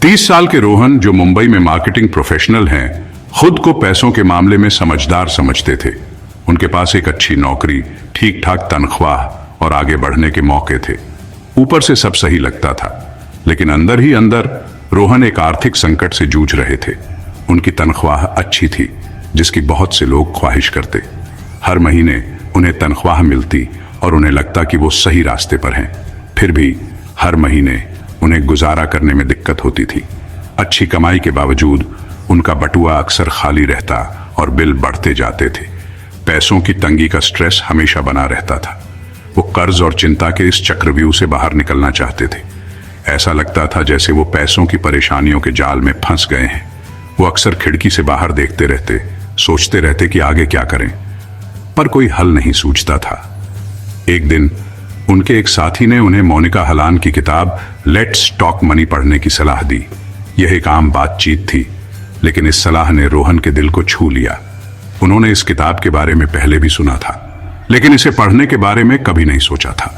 30 साल के रोहन, जो मुंबई में मार्केटिंग प्रोफेशनल हैं, खुद को पैसों के मामले में समझदार समझते थे। उनके पास एक अच्छी नौकरी, ठीक ठाक तनख्वाह और आगे बढ़ने के मौके थे। ऊपर से सब सही लगता था, लेकिन अंदर ही अंदर रोहन एक आर्थिक संकट से जूझ रहे थे। उनकी तनख्वाह अच्छी थी, जिसकी बहुत से लोग ख्वाहिश करते। हर महीने उन्हें तनख्वाह मिलती और उन्हें लगता कि वो सही रास्ते पर हैं। फिर भी हर महीने उन्हें गुजारा करने में दिक्कत होती थी। अच्छी कमाई के बावजूद उनका बटुआ अक्सर खाली रहता और बिल बढ़ते जाते थे। पैसों की तंगी का स्ट्रेस हमेशा बना रहता था। वो कर्ज और चिंता के इस चक्रव्यूह से बाहर निकलना चाहते थे। ऐसा लगता था जैसे वो पैसों की परेशानियों के जाल में फंस गए हैं। वो अक्सर खिड़की से बाहर देखते रहते, सोचते रहते कि आगे क्या करें, पर कोई हल नहीं सूझता था। एक दिन उनके एक साथी ने उन्हें मोनिका हलान की किताब लेट्स टॉक मनी पढ़ने की सलाह दी। यह एक आम बातचीत थी, लेकिन इस सलाह ने रोहन के दिल को छू लिया। उन्होंने इस किताब के बारे में पहले भी सुना था, लेकिन इसे पढ़ने के बारे में कभी नहीं सोचा था।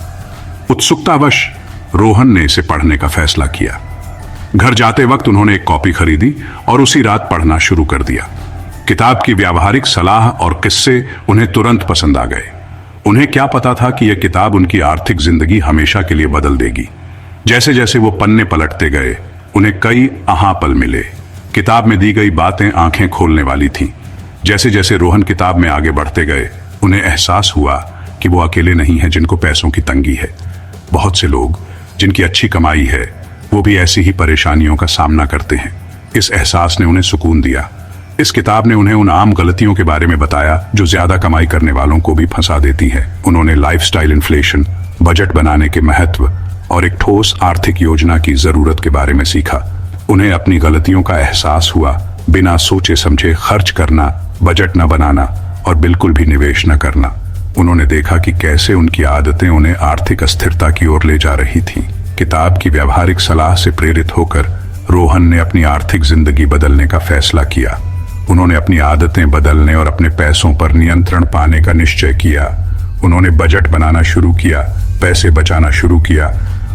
उत्सुकतावश रोहन ने इसे पढ़ने का फैसला किया। घर जाते वक्त उन्होंने एक कॉपी खरीदी और उसी रात पढ़ना शुरू कर दिया। किताब की व्यावहारिक सलाह और किस्से उन्हें तुरंत पसंद आ गए। उन्हें क्या पता था कि यह किताब उनकी आर्थिक जिंदगी हमेशा के लिए बदल देगी। जैसे जैसे वो पन्ने पलटते गए, उन्हें कई आहा पल मिले। किताब में दी गई बातें आंखें खोलने वाली थीं। जैसे जैसे रोहन किताब में आगे बढ़ते गए, उन्हें एहसास हुआ कि वो अकेले नहीं हैं जिनको पैसों की तंगी है। बहुत से लोग जिनकी अच्छी कमाई है, वो भी ऐसी ही परेशानियों का सामना करते हैं। इस एहसास ने उन्हें सुकून दिया। इस किताब ने उन्हें उन आम गलतियों के बारे में बताया जो ज्यादा कमाई करने वालों को भी फंसा देती है। उन्होंने लाइफस्टाइल इन्फ्लेशन, बजट बनाने के महत्व और एक ठोस आर्थिक योजना की जरूरत के बारे में सीखा। उन्हें अपनी गलतियों का एहसास हुआ। बिना सोचे समझे खर्च करना, बजट न बनाना और बिल्कुल भी निवेश न करना। उन्होंने देखा कि कैसे उनकी आदतें उन्हें आर्थिक अस्थिरता की ओर ले जा रही थी। किताब की व्यावहारिक सलाह से प्रेरित होकर रोहन ने अपनी आर्थिक जिंदगी बदलने का फैसला किया। उन्होंने अपनी आदतें बदलने और अपने पैसों पर नियंत्रण पाने का निश्चय किया। उन्होंने बजट बनाना शुरू किया, पैसे बचाना शुरू किया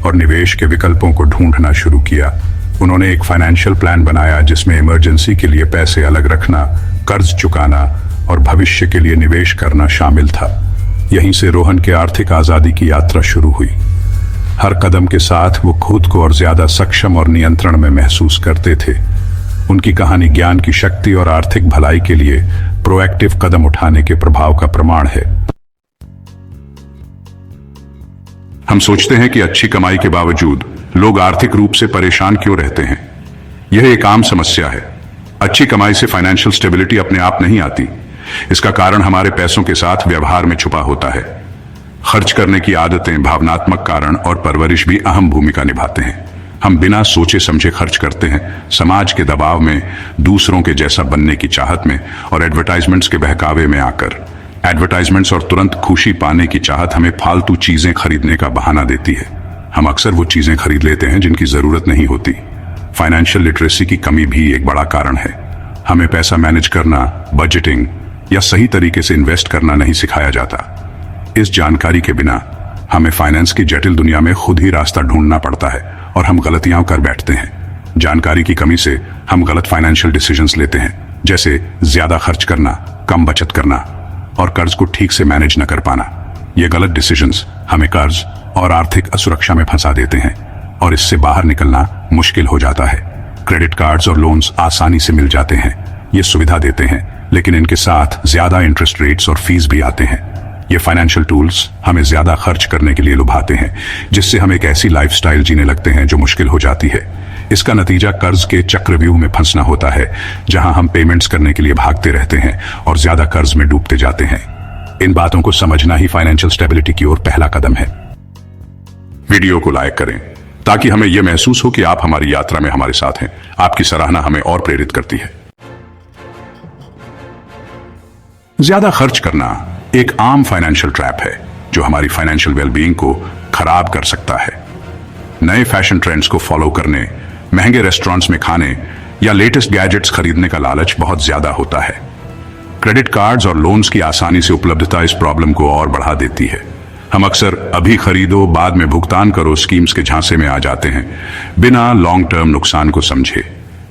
और निवेश के विकल्पों को ढूंढना शुरू किया। उन्होंने एक फाइनेंशियल प्लान बनाया जिसमें इमरजेंसी के लिए पैसे अलग रखना, कर्ज चुकाना और भविष्य के लिए निवेश करना शामिल था। यहीं से रोहन के आर्थिक आजादी की यात्रा शुरू हुई। हर कदम के साथ वो खुद को और ज्यादा सक्षम और नियंत्रण में महसूस करते थे। उनकी कहानी ज्ञान की शक्ति और आर्थिक भलाई के लिए प्रोएक्टिव कदम उठाने के प्रभाव का प्रमाण है। हम सोचते हैं कि अच्छी कमाई के बावजूद लोग आर्थिक रूप से परेशान क्यों रहते हैं। यह एक आम समस्या है। अच्छी कमाई से फाइनेंशियल स्टेबिलिटी अपने आप नहीं आती। इसका कारण हमारे पैसों के साथ व्यवहार में छुपा होता है। खर्च करने की आदतें, भावनात्मक कारण और परवरिश भी अहम भूमिका निभाते हैं। हम बिना सोचे समझे खर्च करते हैं, समाज के दबाव में, दूसरों के जैसा बनने की चाहत में और एडवर्टाइजमेंट्स के बहकावे में आकर। एडवर्टाइजमेंट्स और तुरंत खुशी पाने की चाहत हमें फालतू चीजें खरीदने का बहाना देती है। हम अक्सर वो चीजें खरीद लेते हैं जिनकी जरूरत नहीं होती। फाइनेंशियल लिटरेसी की कमी भी एक बड़ा कारण है। हमें पैसा मैनेज करना, बजटिंग या सही तरीके से इन्वेस्ट करना नहीं सिखाया जाता। इस जानकारी के बिना हमें फाइनेंस की जटिल दुनिया में खुद ही रास्ता ढूंढना पड़ता है और हम गलतियां कर बैठते हैं। जानकारी की कमी से हम गलत फाइनेंशियल डिसीजंस लेते हैं, जैसे ज्यादा खर्च करना, कम बचत करना और कर्ज को ठीक से मैनेज न कर पाना। ये गलत डिसीजंस हमें कर्ज और आर्थिक असुरक्षा में फंसा देते हैं और इससे बाहर निकलना मुश्किल हो जाता है। क्रेडिट कार्ड्स और लोन्स आसानी से मिल जाते हैं, ये सुविधा देते हैं, लेकिन इनके साथ ज्यादा इंटरेस्ट रेट्स और फीस भी आते हैं। ये फाइनेंशियल टूल्स हमें ज्यादा खर्च करने के लिए लुभाते हैं, जिससे हम एक ऐसी लाइफस्टाइल जीने लगते हैं जो मुश्किल हो जाती है। इसका नतीजा कर्ज के चक्रव्यूह में फंसना होता है, जहां हम पेमेंट्स करने के लिए भागते रहते हैं और ज्यादा कर्ज में डूबते जाते हैं। इन बातों को समझना ही फाइनेंशियल स्टेबिलिटी की ओर पहला कदम है। वीडियो को लाइक करें ताकि हमें यह महसूस हो कि आप हमारी यात्रा में हमारे साथ हैं। आपकी सराहना हमें और प्रेरित करती है। ज्यादा खर्च करना एक आम फाइनेंशियल ट्रैप है जो हमारी फाइनेंशियल वेलबीइंग को खराब कर सकता है। नए फैशन ट्रेंड्स को फॉलो करने, महंगे रेस्टोरेंट्स में खाने या लेटेस्ट गैजेट्स खरीदने का लालच बहुत ज्यादा होता है। क्रेडिट कार्ड्स और लोन्स की आसानी से उपलब्धता इस प्रॉब्लम को और बढ़ा देती है। हम अक्सर अभी खरीदो बाद में भुगतान करो स्कीम्स के झांसे में आ जाते हैं, बिना लॉन्ग टर्म नुकसान को समझे।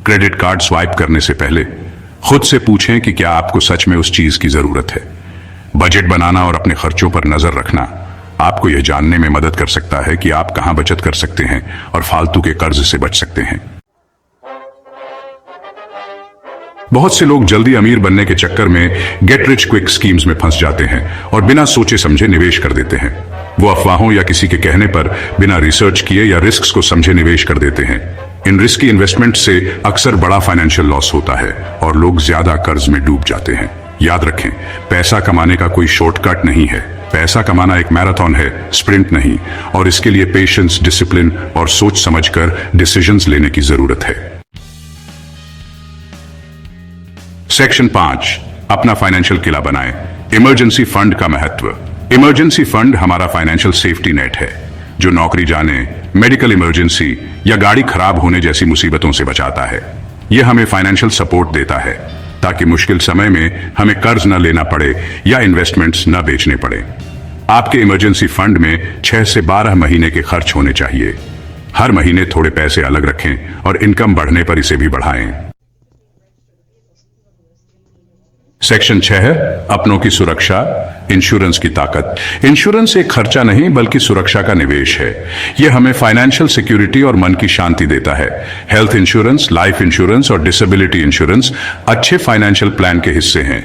क्रेडिट कार्ड स्वाइप करने से पहले खुद से पूछें कि क्या आपको सच में उस चीज की जरूरत है। बजट बनाना और अपने खर्चों पर नजर रखना आपको यह जानने में मदद कर सकता है कि आप कहां बचत कर सकते हैं और फालतू के कर्ज से बच सकते हैं। बहुत से लोग जल्दी अमीर बनने के चक्कर में गेट रिच क्विक स्कीम्स में फंस जाते हैं और बिना सोचे समझे निवेश कर देते हैं। वो अफवाहों या किसी के कहने पर बिना रिसर्च किए या रिस्क्स को समझे निवेश कर देते हैं। इन रिस्की इन्वेस्टमेंट से अक्सर बड़ा फाइनेंशियल लॉस होता है और लोग ज्यादा कर्ज में डूब जाते हैं। याद रखें, पैसा कमाने का कोई शॉर्टकट नहीं है। पैसा कमाना एक मैराथन है, स्प्रिंट नहीं, और इसके लिए पेशेंस, डिसिप्लिन और सोच समझकर डिसीजंस लेने की जरूरत है। सेक्शन 5, अपना फाइनेंशियल किला बनाएं। इमरजेंसी फंड का महत्व। इमरजेंसी फंड हमारा फाइनेंशियल सेफ्टी नेट है, जो नौकरी जाने, मेडिकल इमरजेंसी या गाड़ी खराब होने जैसी मुसीबतों से बचाता है। यह हमें फाइनेंशियल सपोर्ट देता है ताकि मुश्किल समय में हमें कर्ज न लेना पड़े या इन्वेस्टमेंट्स न बेचने पड़े। आपके इमरजेंसी फंड में 6 से 12 महीने के खर्च होने चाहिए। हर महीने थोड़े पैसे अलग रखें और इनकम बढ़ने पर इसे भी बढ़ाएं। सेक्शन 6 है अपनों की सुरक्षा, इंश्योरेंस की ताकत। इंश्योरेंस एक खर्चा नहीं बल्कि सुरक्षा का निवेश है। यह हमें फाइनेंशियल सिक्योरिटी और मन की शांति देता है। हेल्थ इंश्योरेंस, लाइफ इंश्योरेंस और डिसेबिलिटी इंश्योरेंस अच्छे फाइनेंशियल प्लान के हिस्से हैं।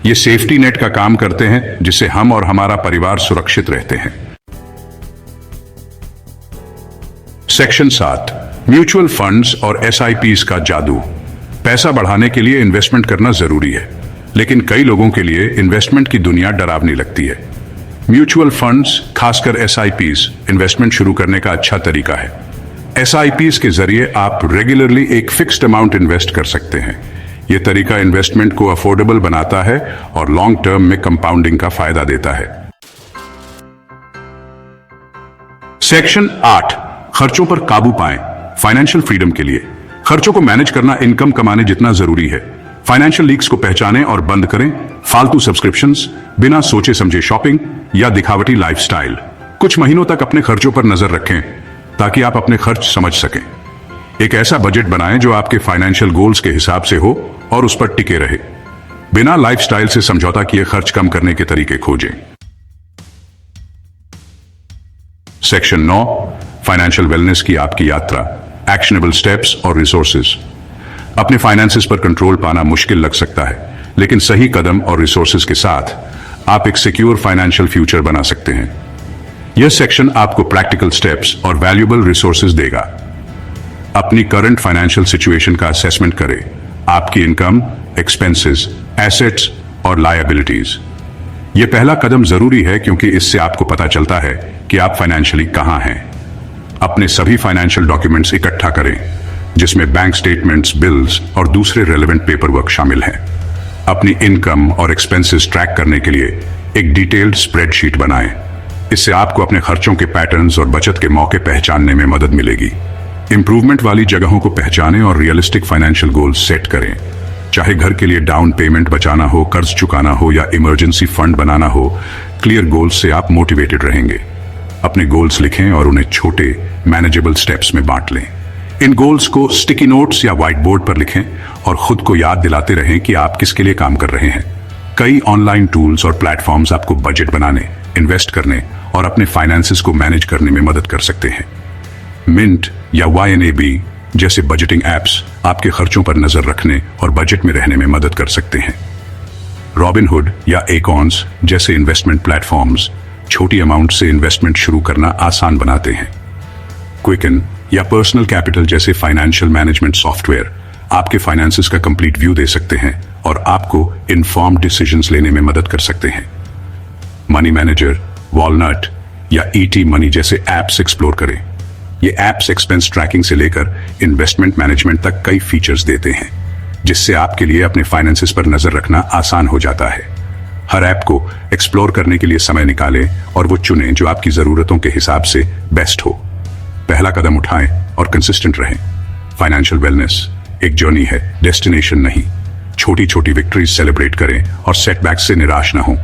ये सेफ्टी नेट का काम करते हैं जिससे हम और हमारा परिवार सुरक्षित रहते हैं। सेक्शन 7, म्यूचुअल फंड्स और SIPs का जादू। पैसा बढ़ाने के लिए इन्वेस्टमेंट करना जरूरी है, लेकिन कई लोगों के लिए इन्वेस्टमेंट की दुनिया डरावनी लगती है। म्यूचुअल फंड्स, खासकर SIPs, इन्वेस्टमेंट शुरू करने का अच्छा तरीका है। SIPs के जरिए आप रेगुलरली एक फिक्स्ड अमाउंट इन्वेस्ट कर सकते हैं। यह तरीका इन्वेस्टमेंट को अफोर्डेबल बनाता है और लॉन्ग टर्म में कंपाउंडिंग का फायदा देता है। सेक्शन 8, खर्चों पर काबू पाएं। फाइनेंशियल फ्रीडम के लिए खर्चों को मैनेज करना इनकम कमाने जितना जरूरी है। फाइनेंशियल लीक्स को पहचानें और बंद करें। फालतू सब्सक्रिप्शंस, बिना सोचे समझे शॉपिंग या दिखावटी लाइफस्टाइल। कुछ महीनों तक अपने खर्चों पर नजर रखें ताकि आप अपने खर्च समझ सकें। एक ऐसा बजट बनाएं जो आपके फाइनेंशियल गोल्स के हिसाब से हो और उस पर टिके रहे। बिना लाइफस्टाइल से समझौता किए खर्च कम करने के तरीके खोजें। सेक्शन 9, फाइनेंशियल वेलनेस की आपकी यात्रा, एक्शनेबल स्टेप्स और रिसोर्सेज। अपने फाइनेंसेस पर कंट्रोल पाना मुश्किल लग सकता है, लेकिन सही कदम और रिसोर्सेज के साथ आप एक सिक्योर फाइनेंशियल फ्यूचर बना सकते हैं। यह सेक्शन आपको प्रैक्टिकल स्टेप्स और वैल्यूएबल रिसोर्सेज देगा। अपनी करंट फाइनेंशियल सिचुएशन का असेसमेंट करें, आपकी इनकम, एक्सपेंसेस, एसेट्स और लायबिलिटीज। यह पहला कदम जरूरी है क्योंकि इससे आपको पता चलता है कि आप फाइनेंशियली कहां हैं। अपने सभी फाइनेंशियल डॉक्यूमेंट्स इकट्ठा करें, जिसमें बैंक स्टेटमेंट्स, बिल्स और दूसरे रेलेवेंट पेपर वर्क शामिल हैं। अपनी इनकम और एक्सपेंसेस ट्रैक करने के लिए एक डिटेल्ड स्प्रेडशीट बनाएं। इससे आपको अपने खर्चों के पैटर्न्स और बचत के मौके पहचानने में मदद मिलेगी। इंप्रूवमेंट वाली जगहों को पहचानें और रियलिस्टिक फाइनेंशियल गोल्स सेट करें। चाहे घर के लिए डाउन पेमेंट बचाना हो, कर्ज चुकाना हो या इमरजेंसी फंड बनाना हो, क्लियर गोल्स से आप मोटिवेटेड रहेंगे। अपने गोल्स लिखें और उन्हें छोटे मैनेजेबल स्टेप्स में बांट लें। इन गोल्स को स्टिकी नोट्स या व्हाइट बोर्ड पर लिखें और खुद को याद दिलाते रहें कि आप किसके लिए काम कर रहे हैं। कई ऑनलाइन टूल्स और प्लेटफॉर्म्स आपको बजट बनाने, इन्वेस्ट करने और अपने फाइनेंसेस को मैनेज करने में मदद कर सकते हैं। मिंट या YNAB जैसे बजटिंग एप्स आपके खर्चों पर नजर रखने और बजट में रहने में मदद कर सकते हैं। रॉबिनहुड या एकॉन्स जैसे इन्वेस्टमेंट प्लेटफॉर्म्स छोटी अमाउंट से इन्वेस्टमेंट शुरू करना आसान बनाते हैं। क्विकन या पर्सनल कैपिटल जैसे फाइनेंशियल मैनेजमेंट सॉफ्टवेयर आपके फाइनेंसेस का कंप्लीट व्यू दे सकते हैं और आपको इन्फॉर्म्ड डिसीजंस लेने में मदद कर सकते हैं। मनी मैनेजर, वॉलनट या ET मनी जैसे एप्स एक्सप्लोर करें। ये एप्स एक्सपेंस ट्रैकिंग से लेकर इन्वेस्टमेंट मैनेजमेंट तक कई फीचर्स देते हैं, जिससे आपके लिए अपने फाइनेंसेस पर नजर रखना आसान हो जाता है। हर ऐप को एक्सप्लोर करने के लिए समय निकालें और वो चुनें जो आपकी जरूरतों के हिसाब से बेस्ट हो। पहला कदम उठाएं और कंसिस्टेंट रहें। फाइनेंशियल वेलनेस एक जर्नी है, डेस्टिनेशन नहीं। छोटी छोटी विक्ट्रीज सेलिब्रेट करें और सेटबैक्स से निराश न हों।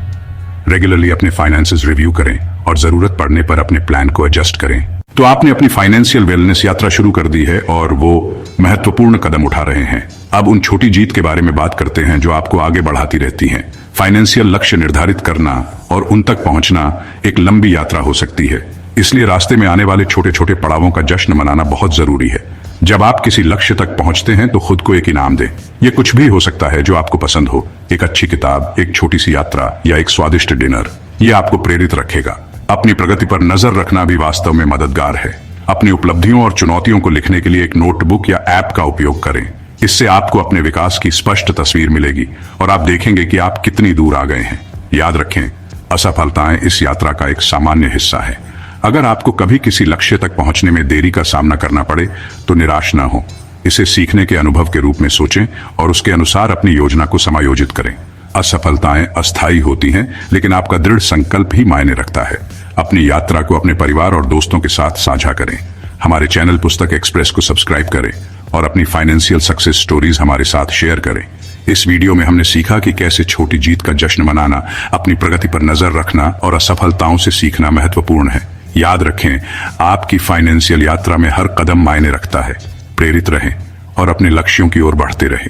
रेगुलरली अपने फाइनेंसेस रिव्यू करें और जरूरत पड़ने पर अपने प्लान को एडजस्ट करें। तो आपने अपनी फाइनेंशियल वेलनेस यात्रा शुरू कर दी है और वो महत्वपूर्ण कदम उठा रहे हैं। अब उन छोटी जीत के बारे में बात करते हैं जो आपको आगे बढ़ाती रहती हैं। फाइनेंशियल लक्ष्य निर्धारित करना और उन तक पहुंचना एक लंबी यात्रा हो सकती है, इसलिए रास्ते में आने वाले छोटे छोटे पड़ावों का जश्न मनाना बहुत जरूरी है। जब आप किसी लक्ष्य तक पहुंचते हैं तो खुद को एक इनाम दें। यह कुछ भी हो सकता है जो आपको पसंद हो, एक अच्छी किताब, एक छोटी सी यात्रा या एक स्वादिष्ट डिनर। यह आपको प्रेरित रखेगा। अपनी प्रगति पर नजर रखना भी वास्तव में मददगार है। अपनी उपलब्धियों और चुनौतियों को लिखने के लिए एक नोटबुक या ऐप का उपयोग करें। इससे आपको अपने विकास की स्पष्ट तस्वीर मिलेगी और आप देखेंगे कि आप कितनी दूर आ गए हैं। याद रखें, असफलताएं इस यात्रा का एक सामान्य हिस्सा है। अगर आपको कभी किसी लक्ष्य तक पहुंचने में देरी का सामना करना पड़े तो निराश ना हो। इसे सीखने के अनुभव के रूप में सोचें और उसके अनुसार अपनी योजना को समायोजित करें। असफलताएं अस्थायी होती हैं, लेकिन आपका दृढ़ संकल्प ही मायने रखता है। अपनी यात्रा को अपने परिवार और दोस्तों के साथ साझा करें। हमारे चैनल पुस्तक एक्सप्रेस को सब्सक्राइब करें और अपनी फाइनेंशियल सक्सेस स्टोरीज हमारे साथ शेयर करें। इस वीडियो में हमने सीखा कि कैसे छोटी जीत का जश्न मनाना, अपनी प्रगति पर नजर रखना और असफलताओं से सीखना महत्वपूर्ण है। याद रखें, आपकी फाइनेंशियल यात्रा में हर कदम मायने रखता है। प्रेरित रहें और अपने लक्ष्यों की ओर बढ़ते रहें।